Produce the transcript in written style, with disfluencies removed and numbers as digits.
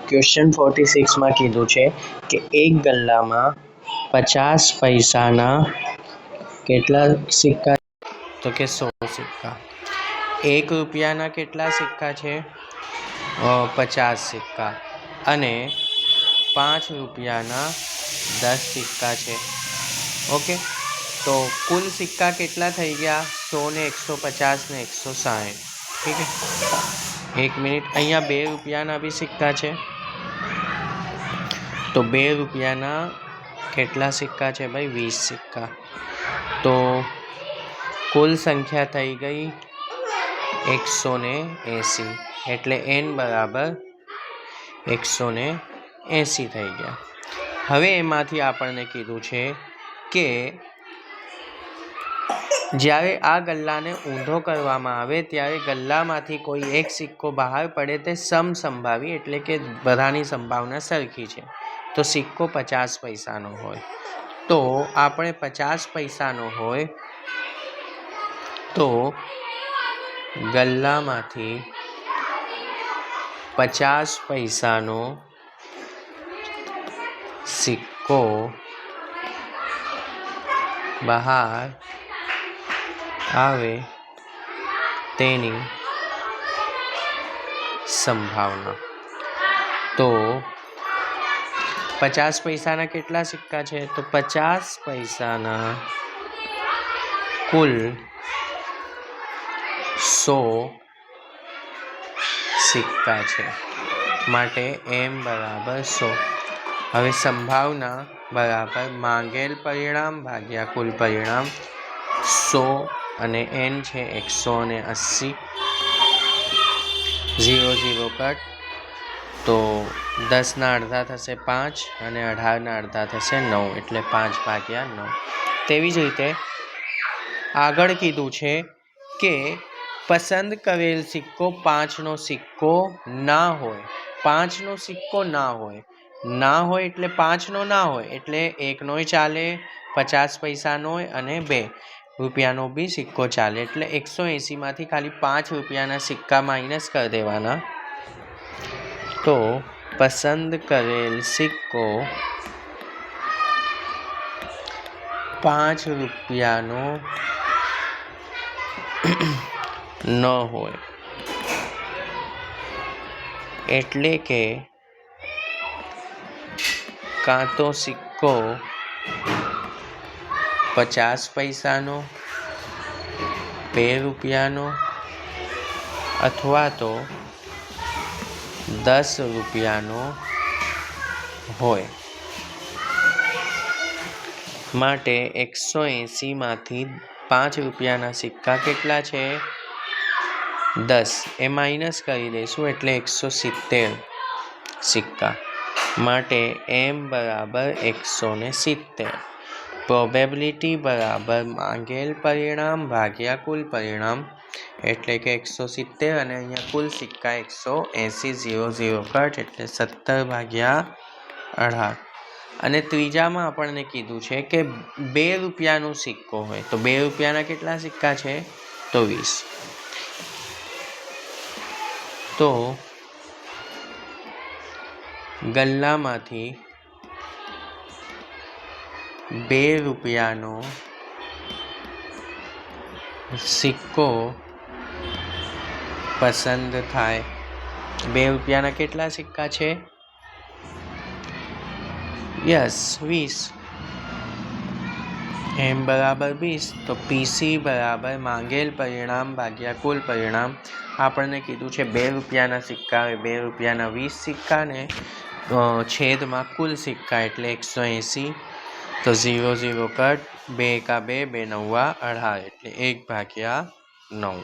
Question 46 માં કીધું છે કે એક ગલ્લામાં 50 પૈસાના કેટલા સિક્કા, તો કે 100 સિક્કા. 1 રૂપિયાના કેટલા સિક્કા છે? 50 સિક્કા. અને 5 રૂપિયાના 10 સિક્કા છે. ઓકે, તો કુલ સિક્કા કેટલા થઈ ગયા? 100 ને 150 ને 160. ઠીક છે. 1 મિનિટ, અહીંયા 2 રૂપિયાના બી સિક્કા છે. તો 2 રૂપિયાના કેટલા સિક્કા છે ભાઈ? 20 સિક્કા. તો કુલ સંખ્યા થઈ ગઈ 180. એટલે n બરાબર 180 થઈ ગયા. હવે એમાંથી આપણને કીધું છે કે જ્યારે આ ગલ્લાને ઊંધો કરવામાં આવે ત્યારે ગલ્લામાંથી કોઈ એક સિક્કો બહાર પડે તે સમસંભાવી, એટલે કે બધાની સંભાવના સરખી છે. તો સિક્કો 50 પૈસાનો હોય. તો આપણે 50 પૈસાનો હોય તો ગલ્લામાંથી 50 પૈસાનો સિક્કો બહાર આવે તેની સંભાવના. તો 50 પૈસાના કેટલા સિક્કા છે? તો 50 પૈસાના કુલ 100 સિક્કા છે. માટે m બરાબર 100. હવે સંભાવના બરાબર માંગેલ પરિણામ ભાગ્યા કુલ પરિણામ. 100 અને n છે 180. 0 0 કટ, તો 10ના અડધા થશે 5 અને 18ના અડધા થશે 9, એટલે 5/9. તેવી જ રીતે આગળ કીધું છે કે પસંદ કરેલ સિક્કો 5નો સિક્કો ના હોય. 5નો સિક્કો ના હોય. ના હોય એટલે 5નો ના હોય એટલે 1નોય ચાલે, 50 પૈસાનોય અને 2 રૂપિયાનો બી સિક્કો ચાલે. એટલે 180માંથી ખાલી 5 રૂપિયાના સિક્કા માઇનસ કરી દેવાના. તો પસંદ કરેલ સિક્કો 5 રૂપિયાનો ન હોય. એટલે કે કાં તો સિક્કો 50 પૈસાનો, 2 રૂપિયાનો અથવા તો 10 રૂપિયાનો હોય. માટે 180માંથી 5 રૂપિયાના સિક્કા કેટલા છે? 10. એ માઇનસ કરી દઈશું એટલે 170 સિક્કા. માટે m બરાબર 170. પ્રોબેબિલિટી બરાબર માંગેલ પરિણામ ભાગ્યા કુલ પરિણામ, એટલે કે 170 અને અહીંયા કુલ સિક્કા 180. 0 0 કટ, એટલે 17/18. અને ત્રીજામાં આપણને કીધું છે કે 2 રૂપિયાનો સિક્કો હોય. તો 2 રૂપિયાના કેટલા સિક્કા છે? તો 20. તો ગલ્લામાંથી 2 રૂપિયાનો સિક્કો પસંદ થાય. 2 રૂપિયાના કેટલા સિક્કા છે? યસ, 20. m બરાબર 20. તો PC બરાબર માંગેલ પરિણામ ભાગ્યા કુલ પરિણામ. આપણને કીધું છે 2 રૂપિયાના સિક્કા હોય, 2 રૂપિયાના 20 સિક્કા ને છેદમાં કુલ સિક્કા એટલે 180. તો 0 0 કટ, 2 એકા 2, 2 9 18, એટલે 1/9.